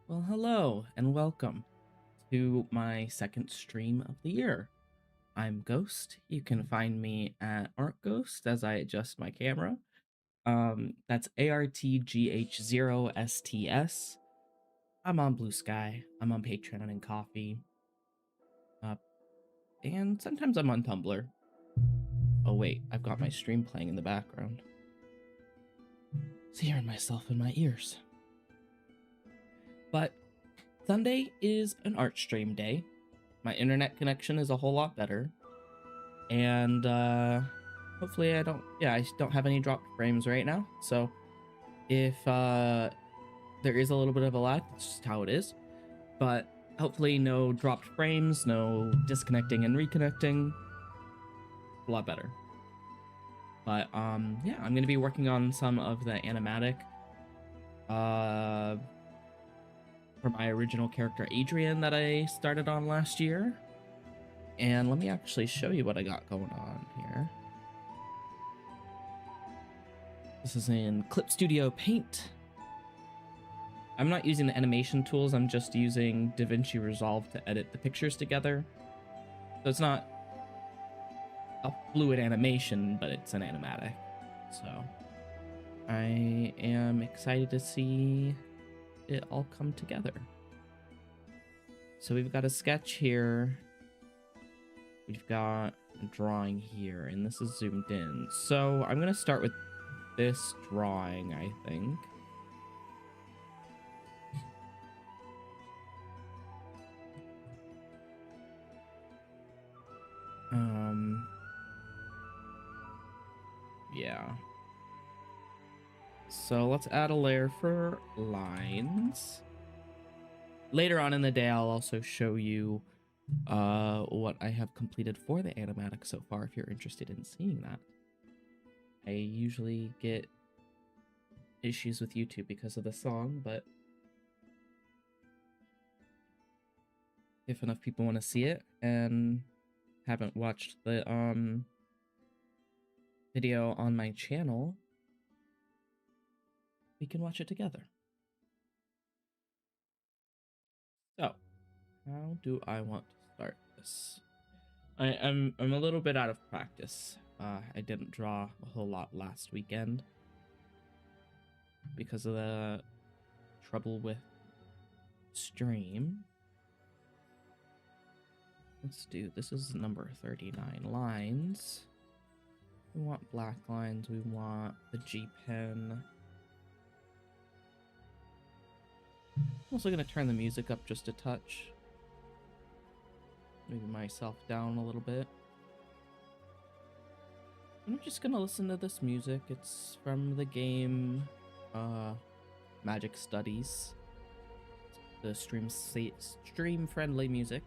Well, hello and welcome to my second stream of the year. I'm Ghost. You can find me at ArtGhost as I adjust my camera. That's ARTGH0STS. I'm on Blue Sky. I'm on Patreon and Coffee. And sometimes I'm on Tumblr. Oh wait, I've got my stream playing in the background. Hearing myself in my ears. But Sunday is an art stream day. My internet connection is a whole lot better. And hopefully I don't have any dropped frames right now. So if there is a little bit of a lag, that's just how it is. But hopefully no dropped frames, no disconnecting and reconnecting. A lot better. But yeah, I'm gonna be working on some of the animatic for my original character Adrian that I started on last year. And let me actually show you what I got going on here. This is in Clip Studio Paint. I'm not using the animation tools, I'm just using DaVinci Resolve to edit the pictures together. So it's not a fluid animation, but it's an animatic. So I am excited to see it all come together. So we've got a sketch here. We've got a drawing here, and this is zoomed in. So I'm gonna start with this drawing, I think. Yeah. So let's add a layer for lines. Later on in the day, I'll also show you what I have completed for the animatic so far, if you're interested in seeing that. I usually get issues with YouTube because of the song, but if enough people want to see it and haven't watched the video on my channel, we can watch it together. So, how do I want to start this? I'm a little bit out of practice. I didn't draw a whole lot last weekend because of the trouble with stream. Let's do, this is number 39 lines. We want black lines, we want the G pen. I'm also gonna turn the music up just a touch. Maybe myself down a little bit. I'm just gonna listen to this music. It's from the game Magic Studies. The stream friendly music.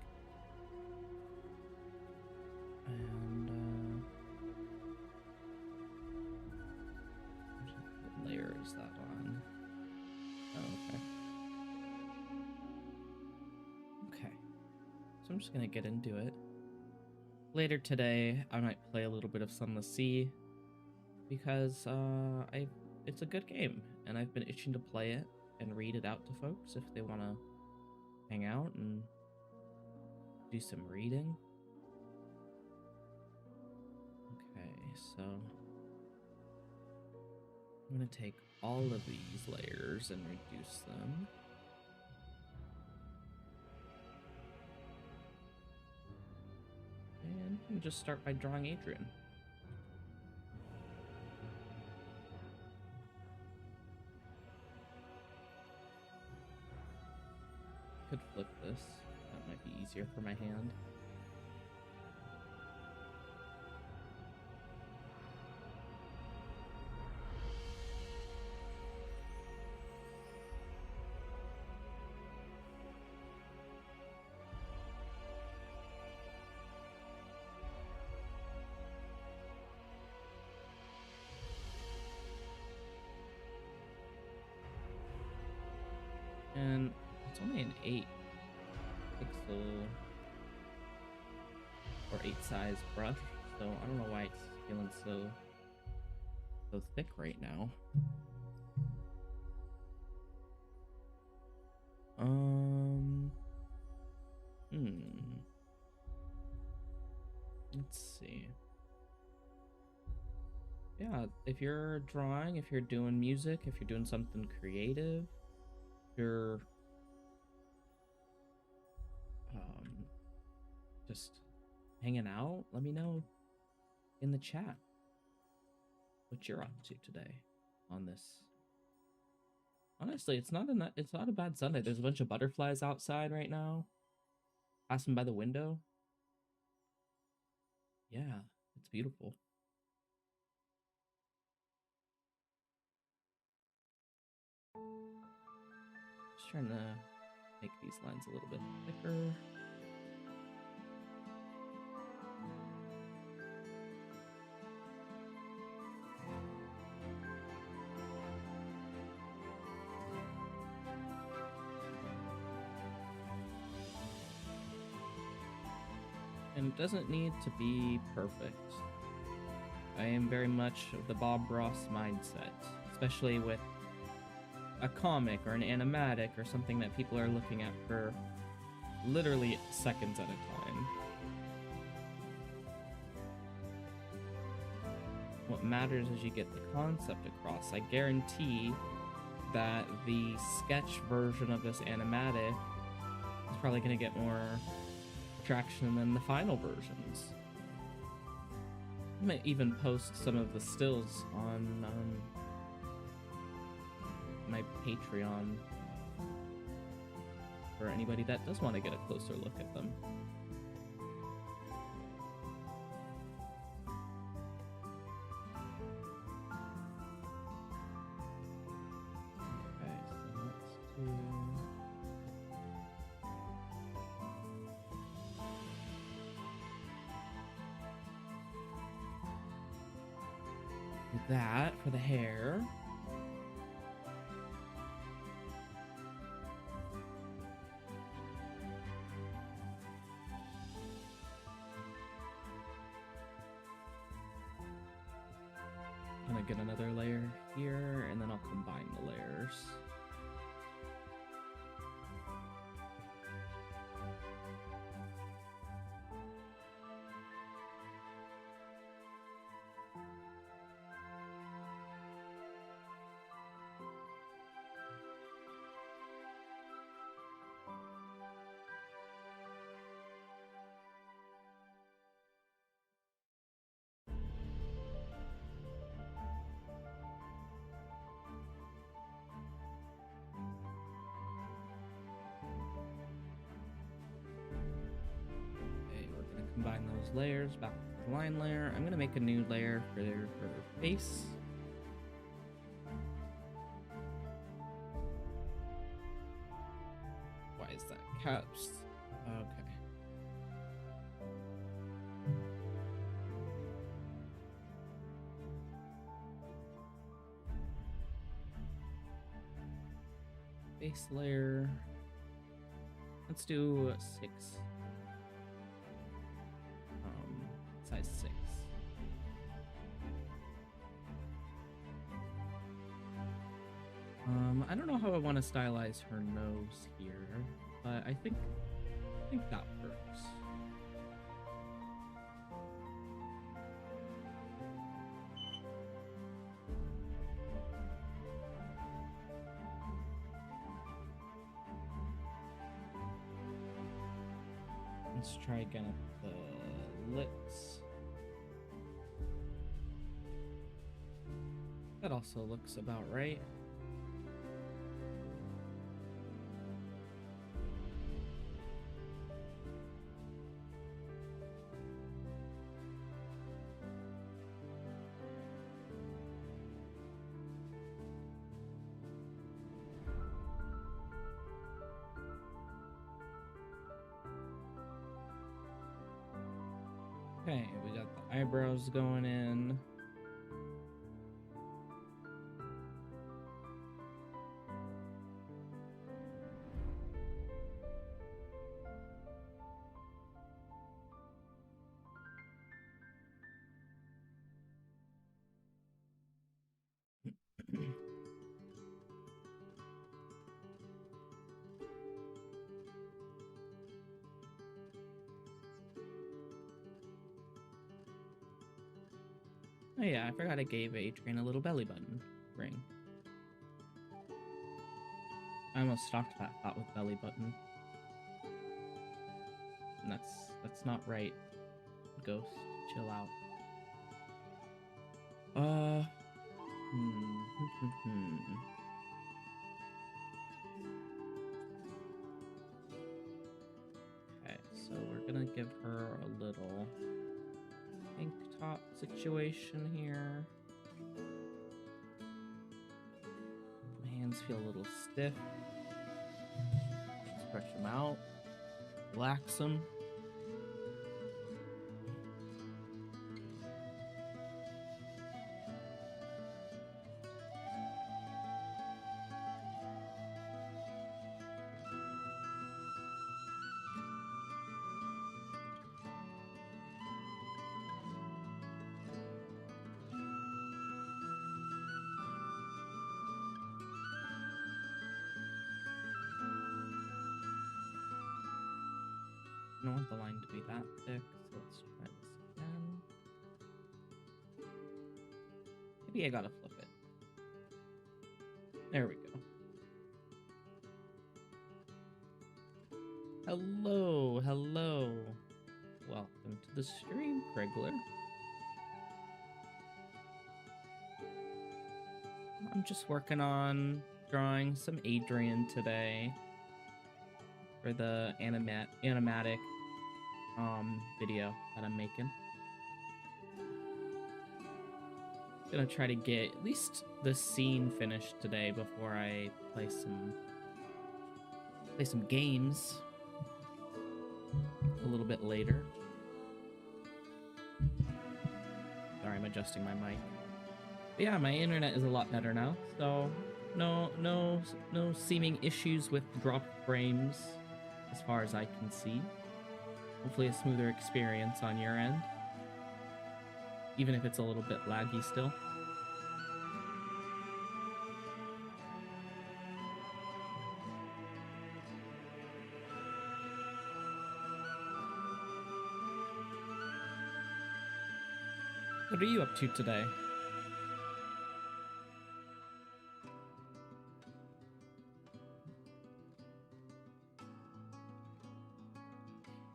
And what layer is that on? Oh, okay. Okay. So I'm just gonna get into it. Later today, I might play a little bit of Sunless Sea because it's a good game, and I've been itching to play it and read it out to folks if they want to hang out and do some reading. Okay, so I'm going to take all of these layers and reduce them. And we'll just start by drawing Adrian. Could flip this. That might be easier for my hand. And it's only an 8 pixel or 8 size brush, so I don't know why it's feeling so thick right now. see. Yeah, if you're drawing, if you're doing music, if you're doing something creative, if you're just hanging out, let me know in the chat what you're up to today on this. Honestly, it's not a bad Sunday. There's a bunch of butterflies outside right now, passing by the window. Yeah, it's beautiful. Just trying to make these lines a little bit thicker. And it doesn't need to be perfect. I am very much of the Bob Ross mindset, especially with a comic or an animatic or something that people are looking at for literally seconds at a time. What matters is you get the concept across. I guarantee that the sketch version of this animatic is probably going to get more traction than the final versions. I might even post some of the stills on my Patreon for anybody that does want to get a closer look at them. Okay, so let's do... that for the hair. I'm gonna get another layer here, and then I'll combine the layers. Combine those layers back to the line layer. I'm gonna make a new layer for her face. Why is that caps? Okay. Base layer. Let's do 6. Size 6. I don't know how I want to stylize her nose here, but I think that works. Let's try again at the lips. That also looks about right. Okay, we got the eyebrows going in. Oh yeah, I forgot I gave Adrian a little belly button ring. I almost stalked that thought with belly button. And that's not right. Ghost, chill out. Okay, so we're gonna give her a little tank top situation here. My hands feel a little stiff. Stretch them out, relax them. I don't want the line to be that thick, so let's try this again. Maybe I gotta flip it. There we go. Hello, hello. Welcome to the stream, Craigler. I'm just working on drawing some Adrian today for the animatic video that I'm making. Gonna try to get at least the scene finished today before I play some games a little bit later. Sorry, I'm adjusting my mic. But yeah, my internet is a lot better now, so no seeming issues with dropped frames as far as I can see. Hopefully a smoother experience on your end, even if it's a little bit laggy still. What are you up to today?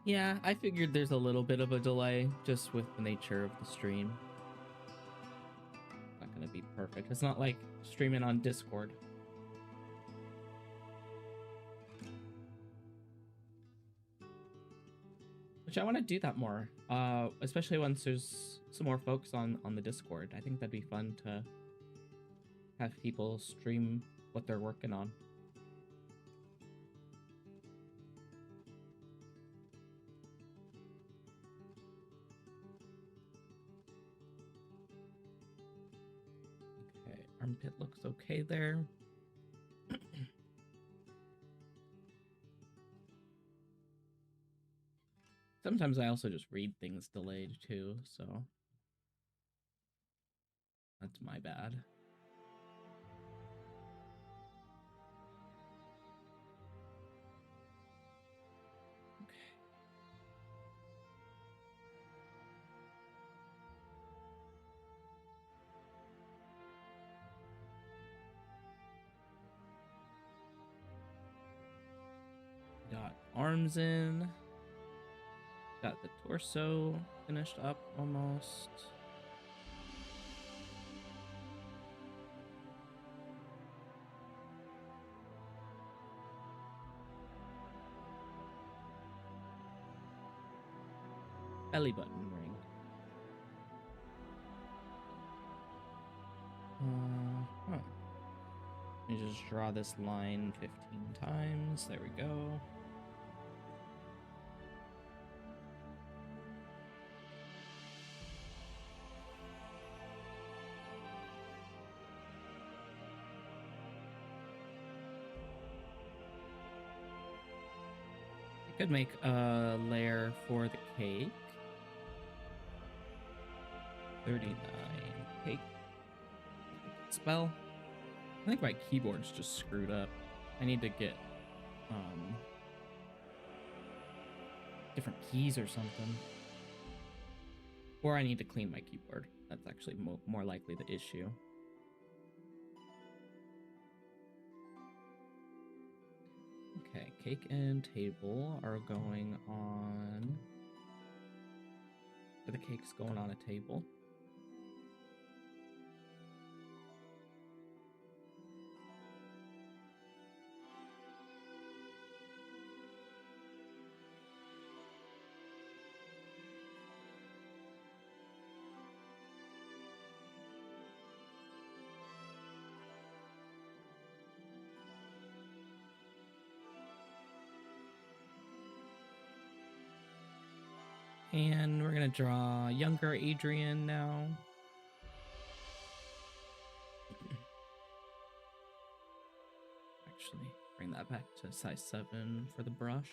Yeah, I figured there's a little bit of a delay just with the nature of the stream. Not gonna be perfect. It's not like streaming on Discord. Which I want to do that more, especially once there's some more folks on the Discord. I think that'd be fun to have people stream what they're working on. Okay, armpit looks okay there. Sometimes I also just read things delayed too, so that's my bad. Got arms in. Got the torso finished up almost. Belly button ring. Let me just draw this line 15 times. There we go. I could make a layer for the cake. 39 cake spell. I think my keyboard's just screwed up. I need to get different keys or something. Or I need to clean my keyboard. That's actually more likely the issue. Okay, cake and table are going on. The cake's going on a table. And we're gonna draw younger Adrian now. Actually, bring that back to size 7 for the brush.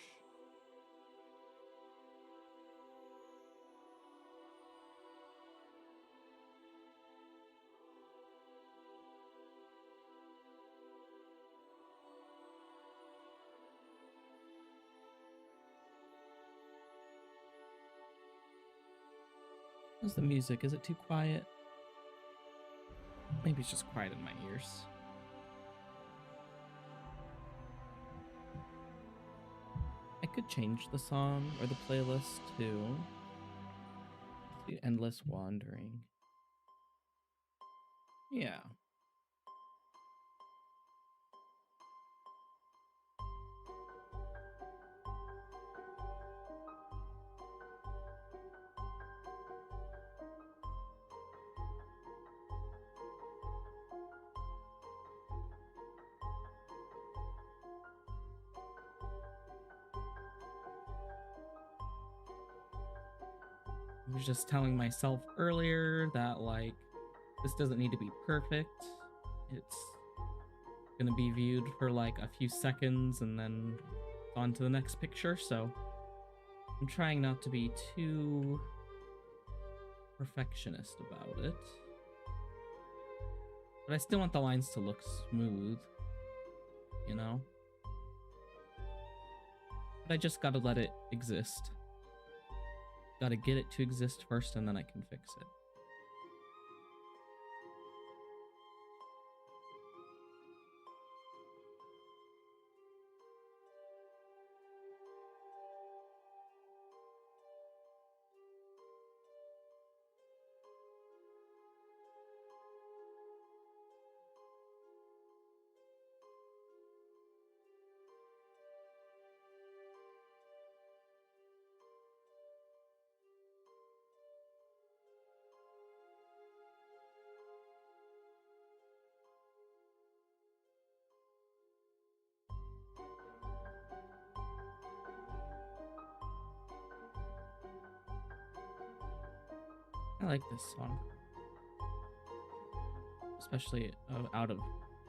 How's the music? Is it too quiet? Maybe it's just quiet in my ears. I could change the song or the playlist to Endless Wandering. Yeah. I was just telling myself earlier that, like, this doesn't need to be perfect. It's gonna be viewed for like a few seconds and then on to the next picture, so I'm trying not to be too perfectionist about it. But I still want the lines to look smooth, you know? But I just gotta let it exist. Gotta get it to exist first, and then I can fix it. I like this song, especially out of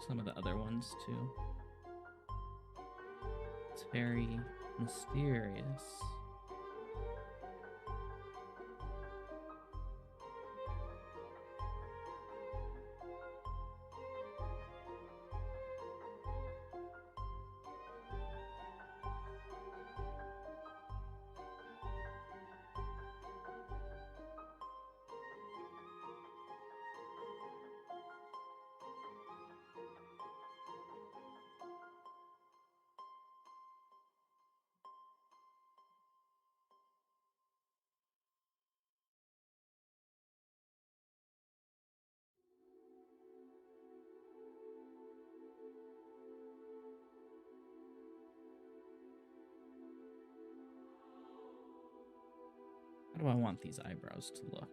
some of the other ones too. It's very mysterious. How do I want these eyebrows to look?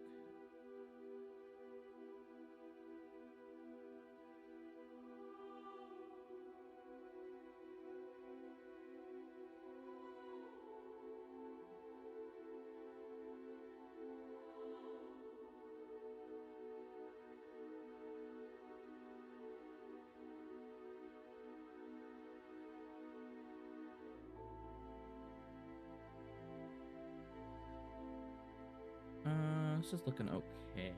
This is looking okay.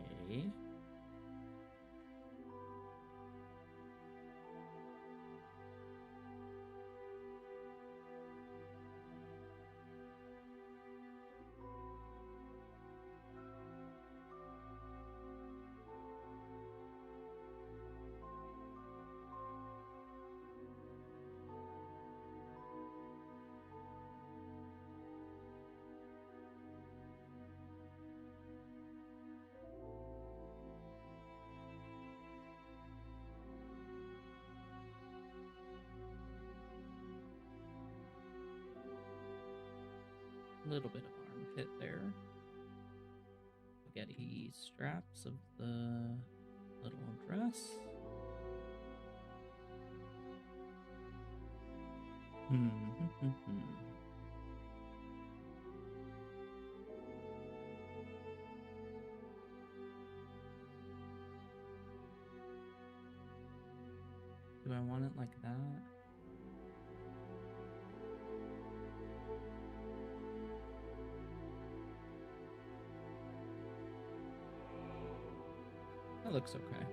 A little bit of armpit there. Spaghetti straps of the little dress. Do I want it like that? That looks okay.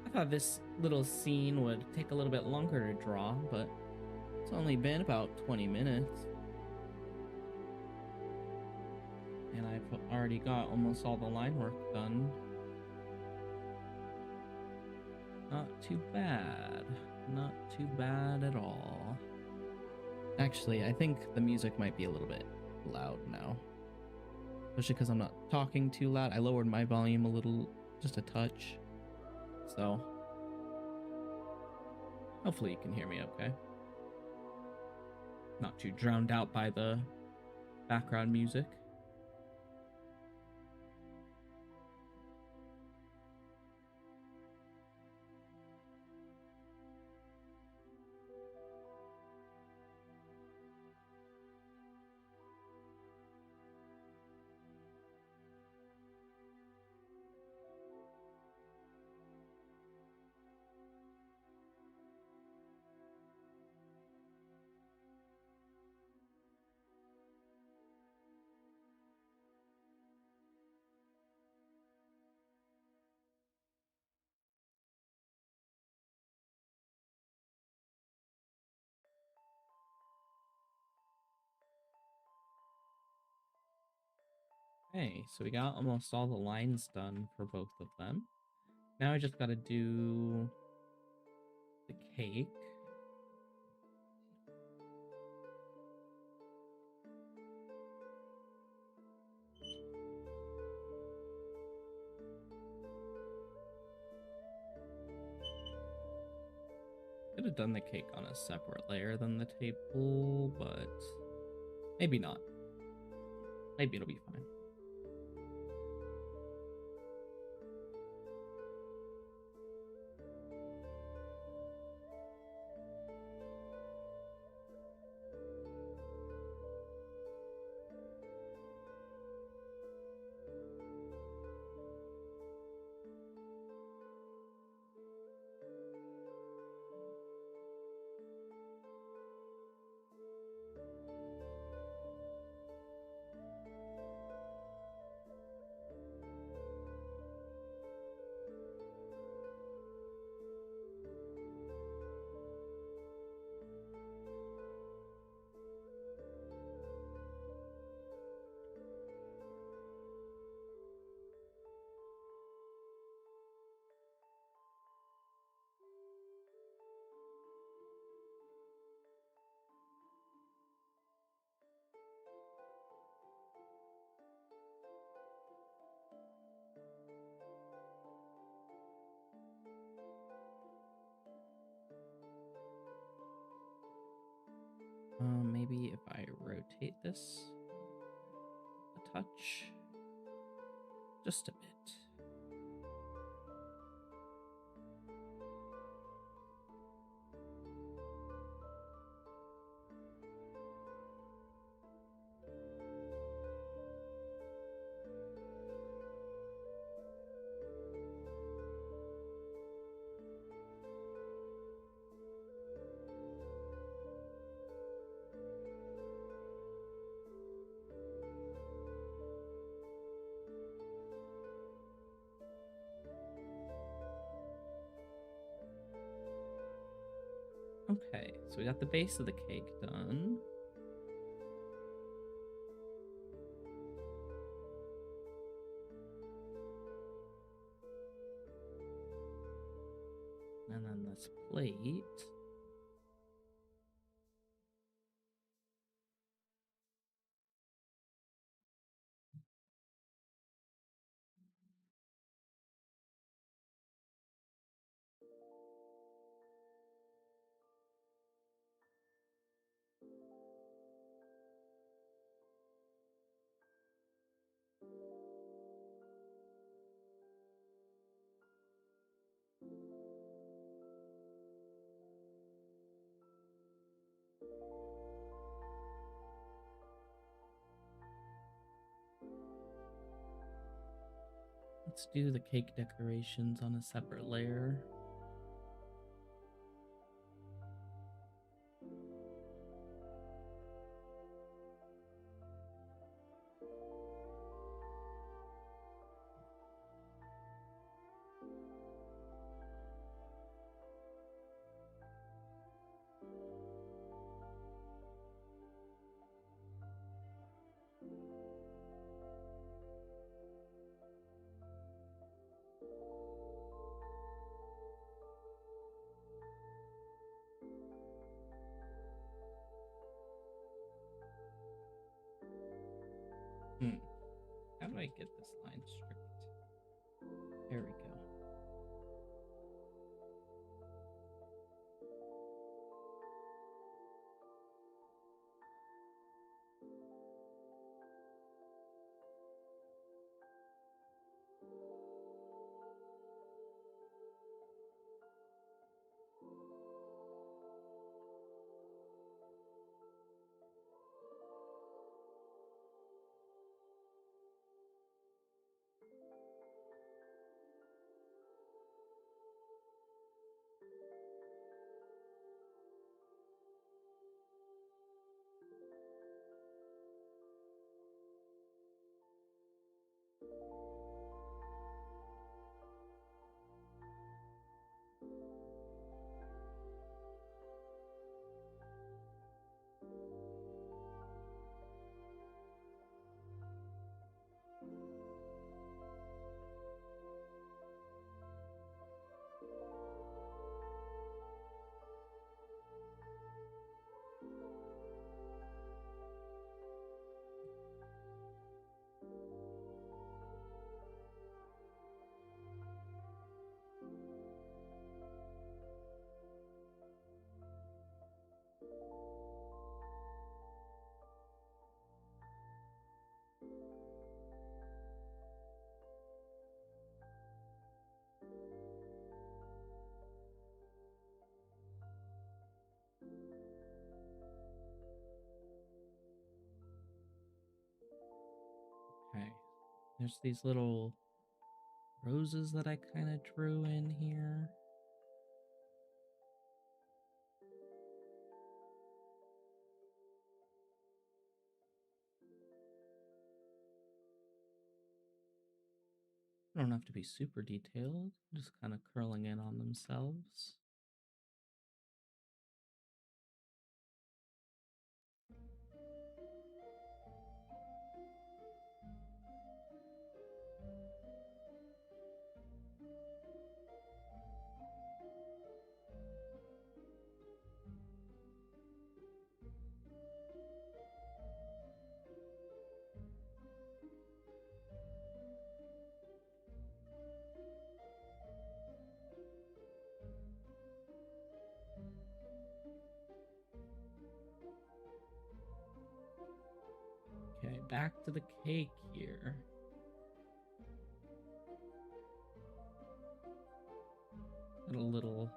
I thought this little scene would take a little bit longer to draw, but it's only been about 20 minutes. And I've already got almost all the line work done. Not too bad. Not too bad at all. Actually, I think the music might be a little bit loud now. Especially because I'm not talking too loud. I lowered my volume a little, just a touch. So, hopefully you can hear me okay. Not too drowned out by the background music. Okay, so we got almost all the lines done for both of them. Now I just gotta do the cake. Could have done the cake on a separate layer than the table, but maybe not. Maybe it'll be fine. Maybe if I rotate this a touch, just a bit. Okay, so we got the base of the cake done. this plate. Let's do the cake decorations on a separate layer. How do I get this line straight? There we go. Okay, there's these little roses that I kind of drew in here. Don't have to be super detailed, just kind of curling in on themselves. Okay, back to the cake here. Got a little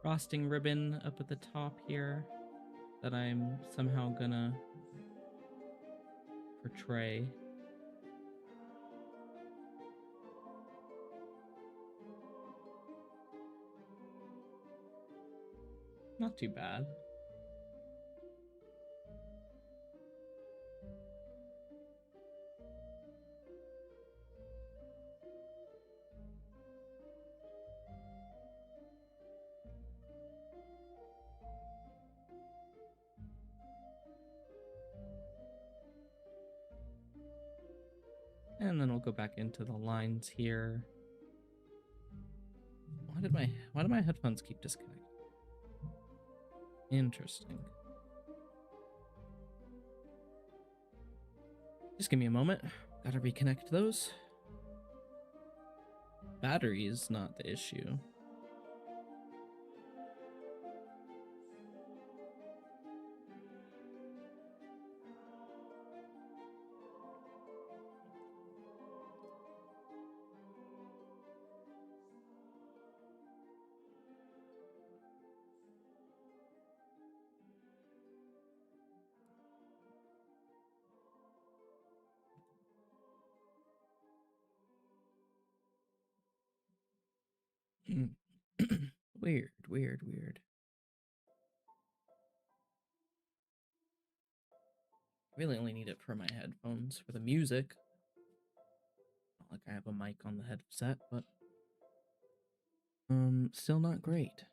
frosting ribbon up at the top here that I'm somehow gonna portray. Not too bad. And then we'll go back into the lines here. Why do my headphones keep disconnecting? Interesting. Just give me a moment. Gotta reconnect those. Battery is not the issue. Weird, weird, weird. Really only need it for my headphones. For the music, not like I have a mic on the headset, but still not great.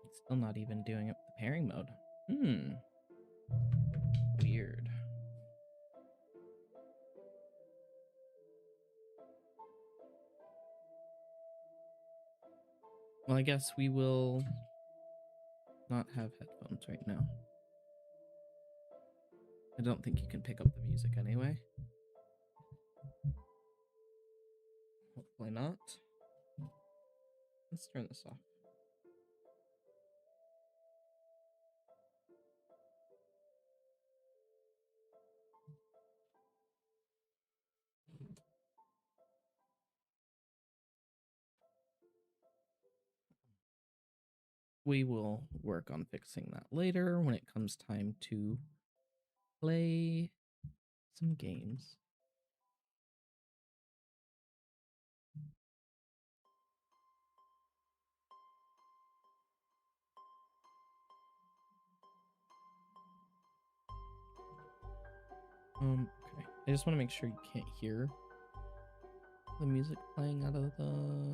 It's still not even doing it with the pairing mode. Weird. Well, I guess we will not have headphones right now. I don't think you can pick up the music anyway. Hopefully not. Let's turn this off. We will work on fixing that later when it comes time to play some games. Okay. I just want to make sure you can't hear the music playing out of the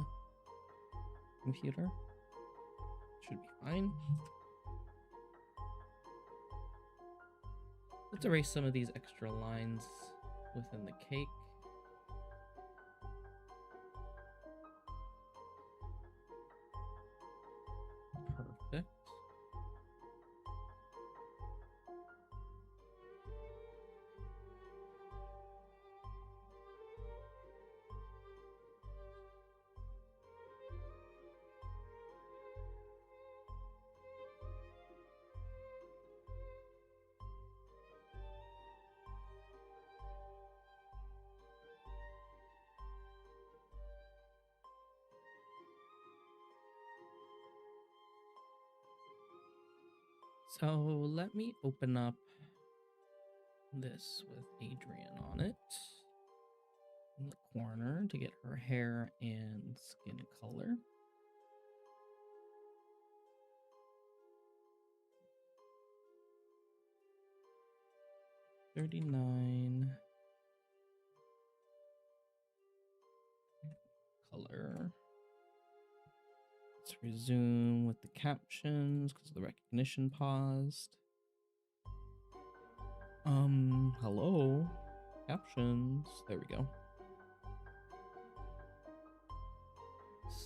computer. Should be fine. Let's erase some of these extra lines within the cake. Perfect. So let me open up this with Adrian on it in the corner to get her hair and skin color. $39 color. Let's resume with the captions because the recognition paused. Hello, captions. There we go.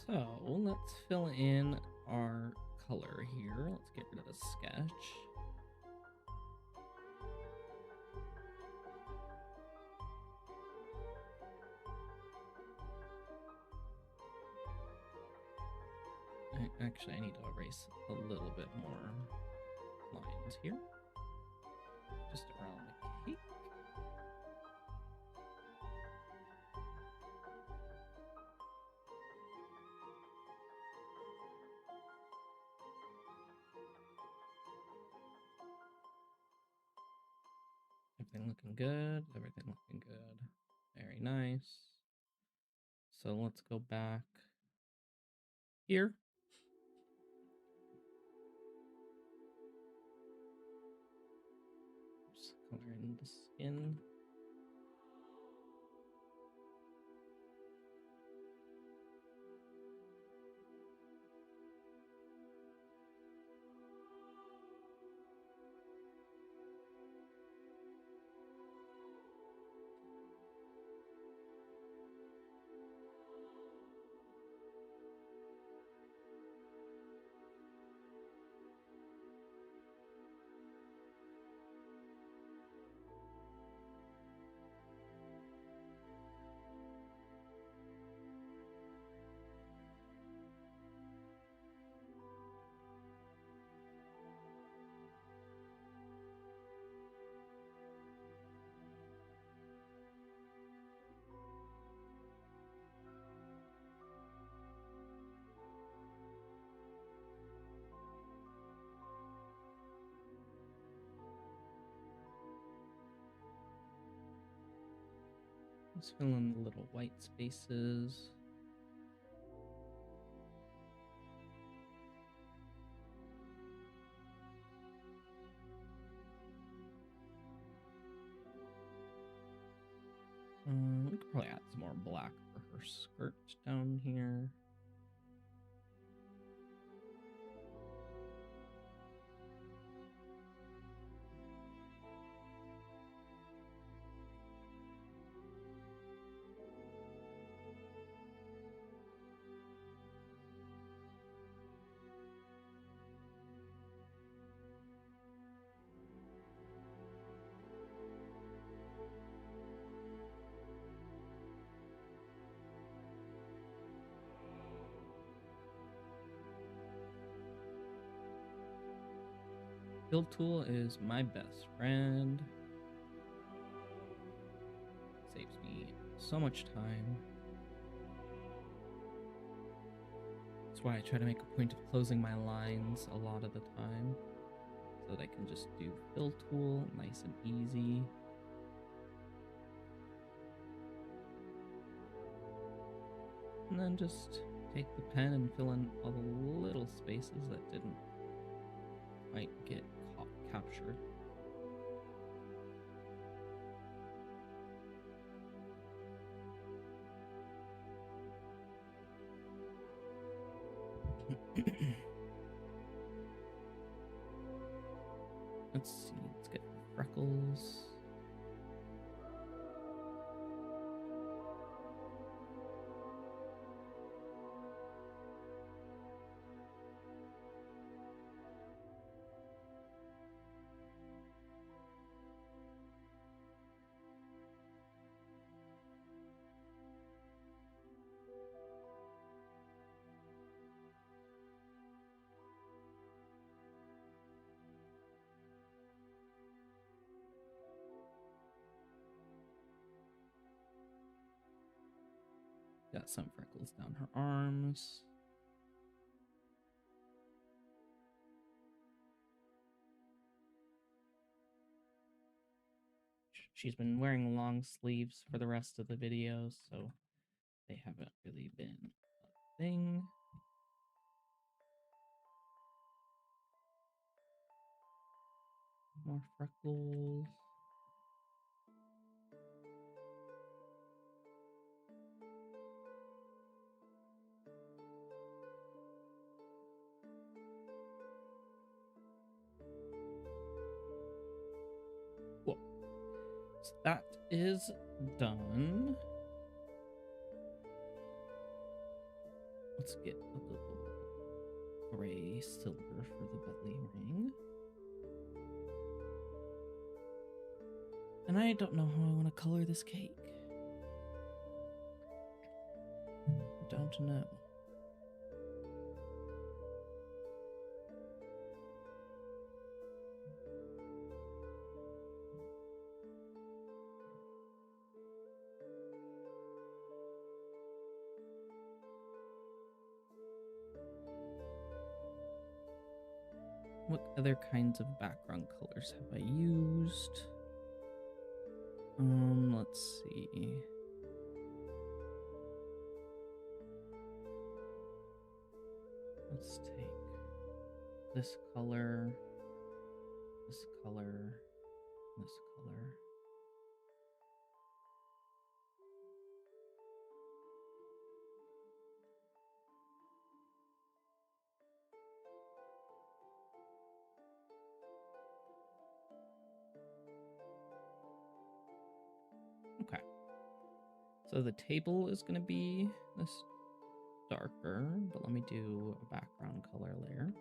So let's fill in our color here. Let's get rid of the sketch. Actually, I need to erase a little bit more lines here. Just around the cake. Everything looking good. Everything looking good. Very nice. So let's go back here. Just color in the skin. Just fill in the little white spaces. We could probably add some more black for her skirt down here. Fill tool is my best friend. Saves me so much time. That's why I try to make a point of closing my lines a lot of the time, so that I can just do fill tool nice and easy. And then just take the pen and fill in all the little spaces that didn't quite get captured. Let's see, let's get freckles. Got some freckles down her arms. She's been wearing long sleeves for the rest of the video, so they haven't really been a thing. More freckles. Whoa. So that is done. Let's get a little gray silver for the belly ring. And I don't know how I want to color this cake. Don't know. What other kinds of background colors have I used? Let's see. Let's take this color, this color, this color. Okay. So the table is going to be this darker, but let me do a background color layer.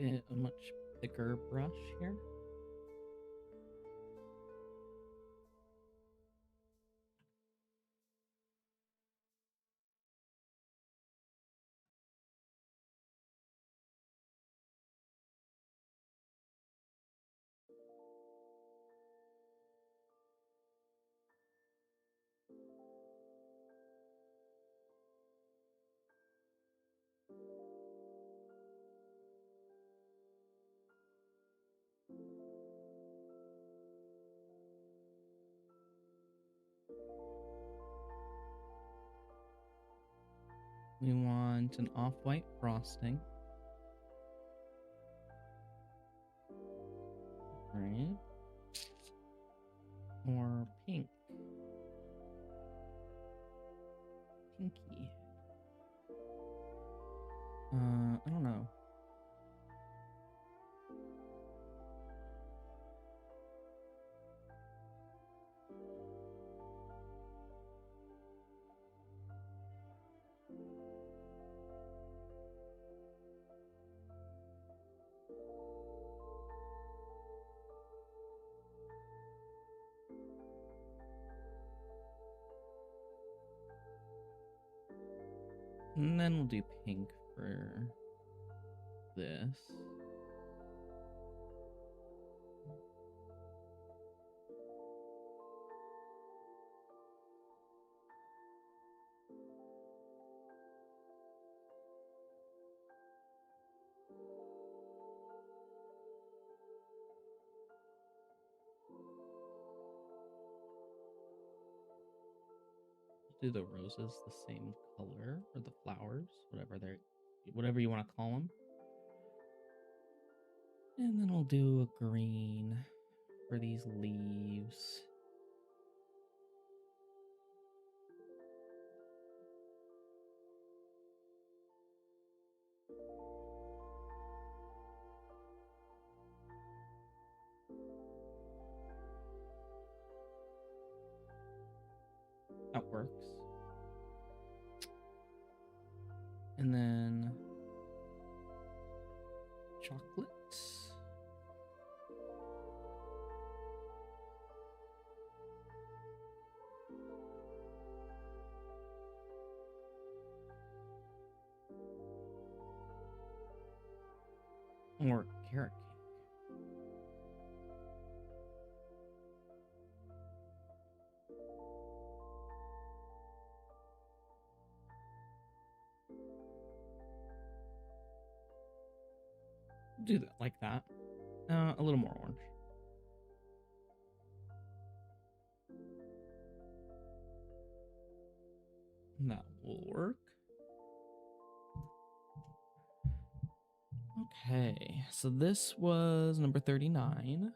get a much thicker brush here. We want an off-white frosting. Right. Or pink. Pinky. I don't know. And then we'll do pink for this. Do the roses the same color, or the flowers, whatever you want to call them. And then we'll do a green for these leaves. That works. And then chocolates. Or carrot cake. Do that like that. A little more orange. That will work. Okay, so this was number 39.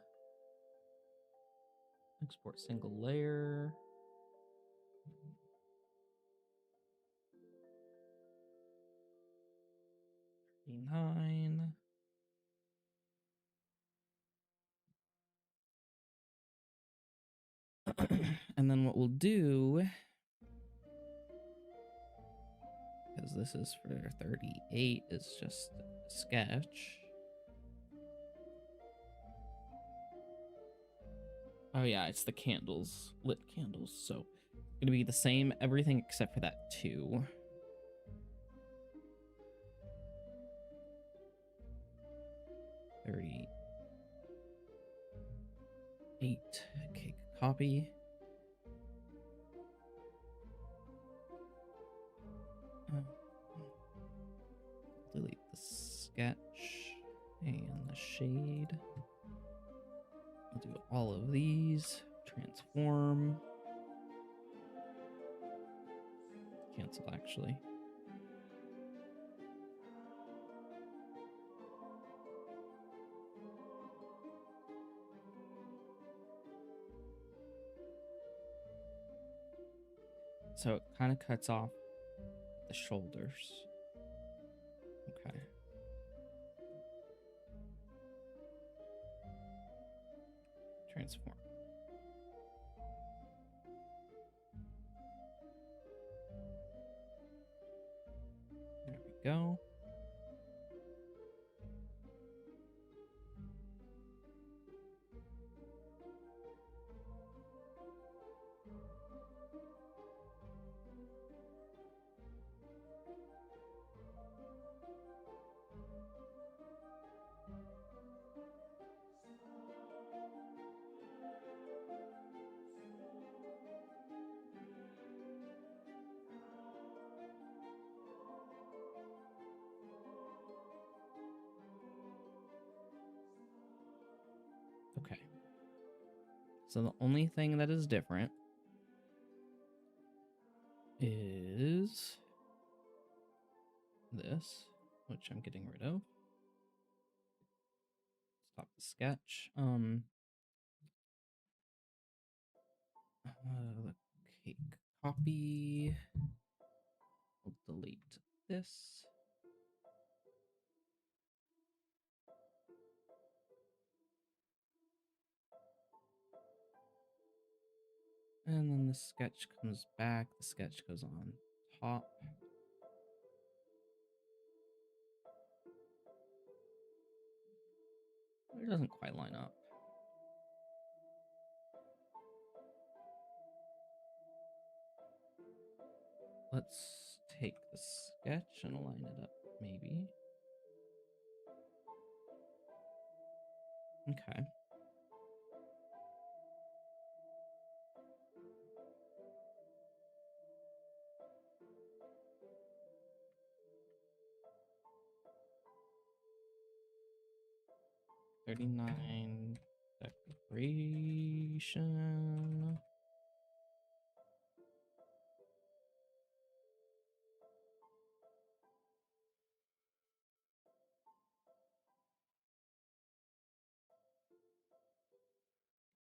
Export single layer. 39. And then what we'll do, because this is for 38, is just a sketch. Oh yeah, it's the candles, lit candles. So it's gonna be the same everything except for that 2. $38 cake copy. Delete the sketch and the shade. I'll do all of these. Transform. Cancel, actually. So it kind of cuts off the shoulders. Okay. Transform. There we go. So the only thing that is different is this, which I'm getting rid of. Stop the sketch. The cake copy. We'll delete this. And then the sketch comes back. The sketch goes on top. It doesn't quite line up. Let's take the sketch and line it up, maybe. Okay. $39 decoration.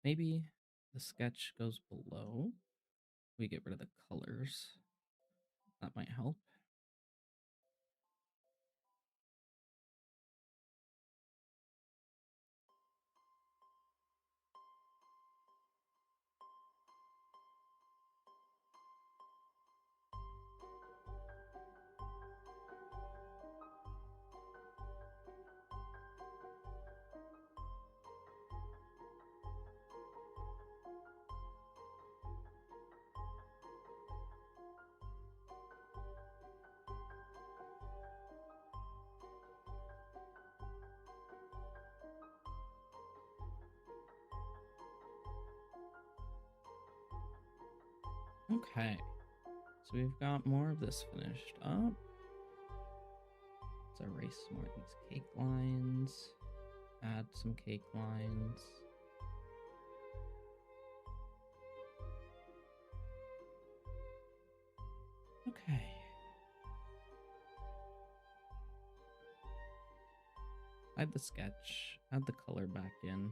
Maybe the sketch goes below. We get rid of the colors. That might help. Okay, so we've got more of this finished up. Let's erase some more of these cake lines. Add some cake lines. Okay. Add the sketch. Add the color back in.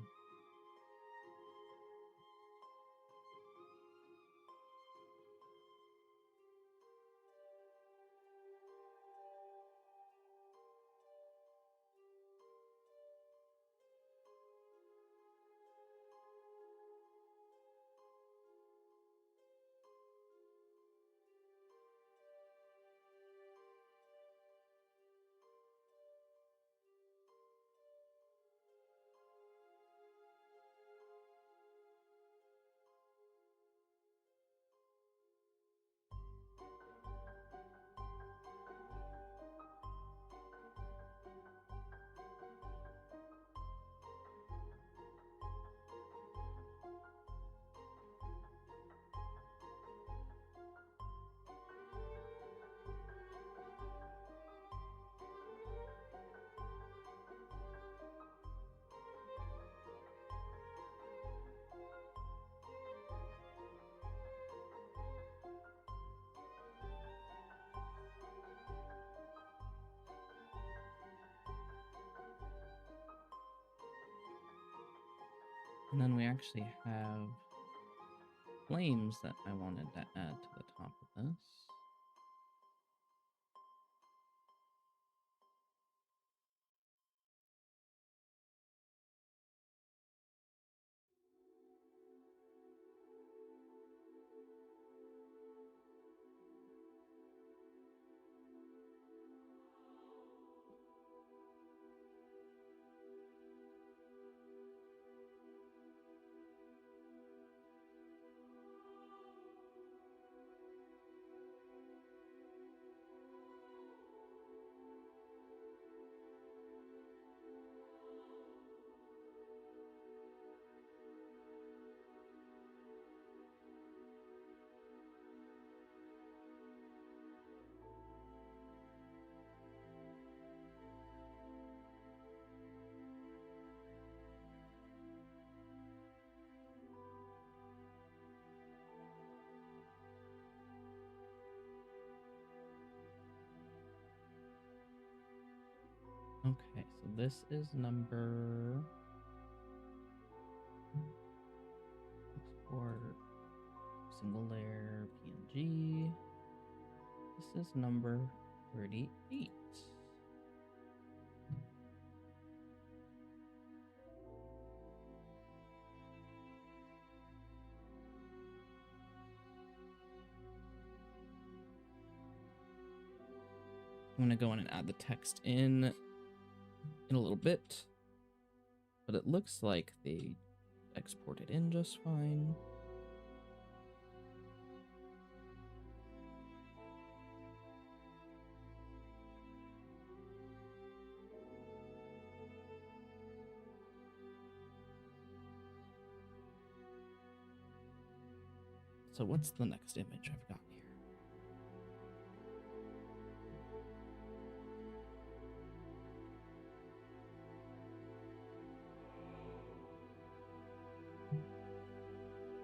And then we actually have flames that I wanted to add to the top of this. this is number... Export single layer PNG. This is number 38. I'm gonna go in and add the text in a little bit, but it looks like they exported in just fine. So what's the next image I've got here?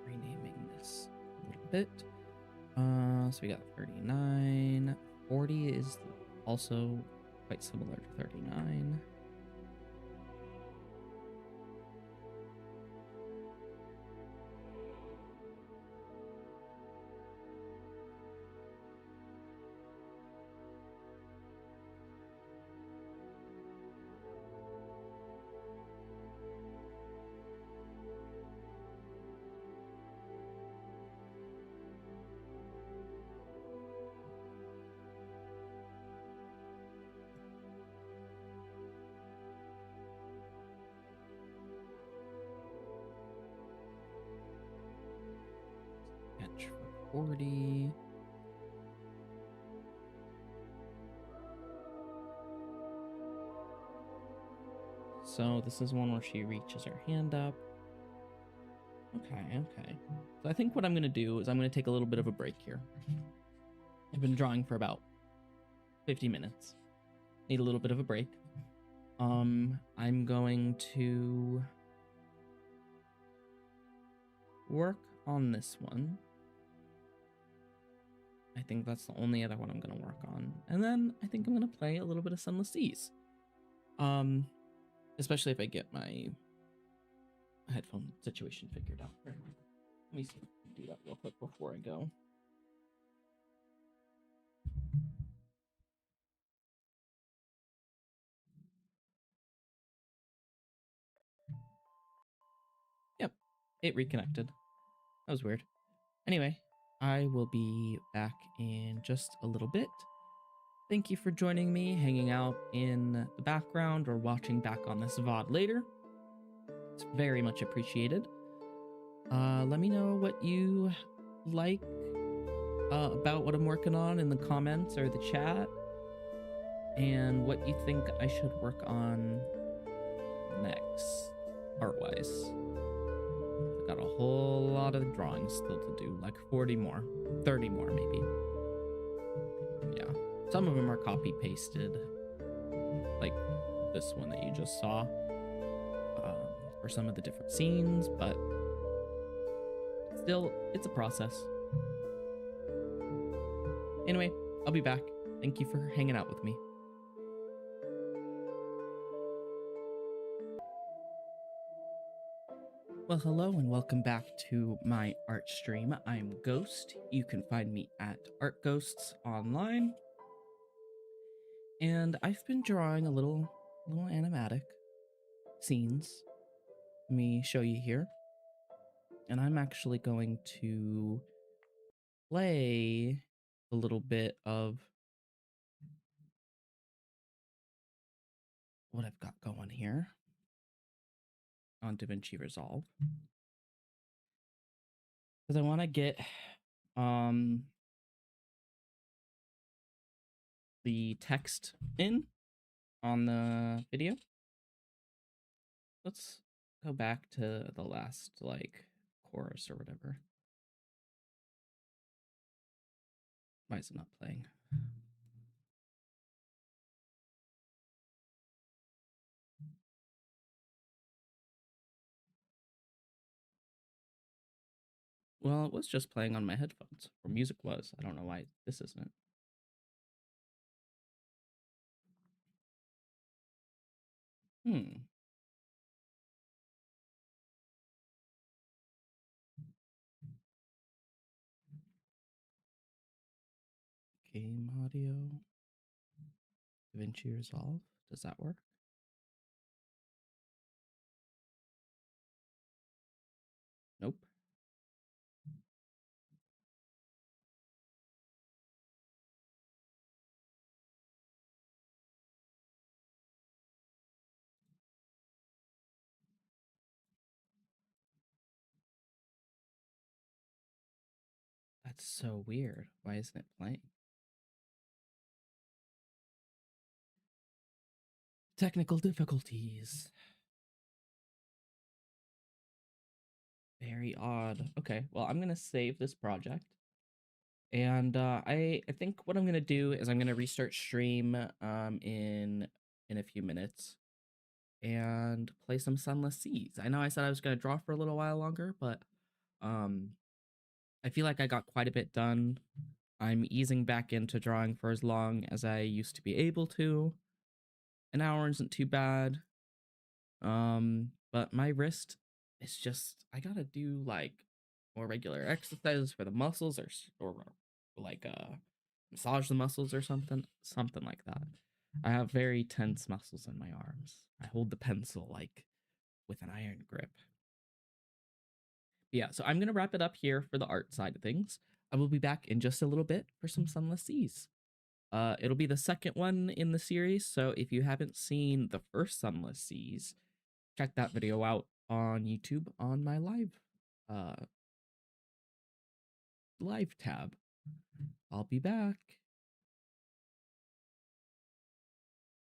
Renaming this a little bit. So we got 39. 40 is also quite similar to 39. Sketch for 40. So this is one where she reaches her hand up. Okay. So I think what I'm going to do is I'm going to take a little bit of a break here. I've been drawing for about 50 minutes. Need a little bit of a break. I'm going to work on this one. I think that's the only other one I'm going to work on. And then I think I'm going to play a little bit of Sunless Seas. Especially if I get my headphone situation figured out. Let me see if I can do that real quick before I go. Yep, it reconnected. That was weird. Anyway, I will be back in just a little bit. Thank you for joining me, hanging out in the background or watching back on this VOD later. It's very much appreciated. Let me know what you like about what I'm working on in the comments or the chat, and what you think I should work on next, art-wise. I've got a whole lot of drawings still to do, like 40 more, 30 more maybe. Yeah, some of them are copy-pasted, like this one that you just saw, for some of the different scenes, but still, it's a process. Anyway, I'll be back. Thank you for hanging out with me. Well, hello and welcome back to my art stream. I'm Ghost. You can find me at Art Ghosts online. And I've been drawing a little animatic scenes. Let me show you here. And I'm actually going to play a little bit of what I've got going here on DaVinci Resolve, because I want to get the text in on the video. Let's go back to the last like chorus or whatever. Why is it not playing? Well, it was just playing on my headphones, or music was. I don't know why this isn't. Hmm. Game audio. DaVinci Resolve. Does that work? Nope. That's so weird. Why isn't it playing? Technical difficulties. Very odd. Okay, well, I'm gonna save this project. And I think what I'm gonna do is I'm gonna restart stream in a few minutes and play some Sunless Seas. I know I said I was gonna draw for a little while longer, but um I feel like I got quite a bit done. I'm easing back into drawing for as long as I used to be able to. An hour isn't too bad. But my wrist is just I gotta do like more regular exercises for the muscles or like massage the muscles or something like that. I have very tense muscles in my arms. I hold the pencil like with an iron grip. Yeah, so I'm gonna wrap it up here for the art side of things. I will be back in just a little bit for some Sunless Seas. It'll be the second one in the series, so if you haven't seen the first Sunless Seas, check that video out on YouTube on my uh live tab. I'll be back.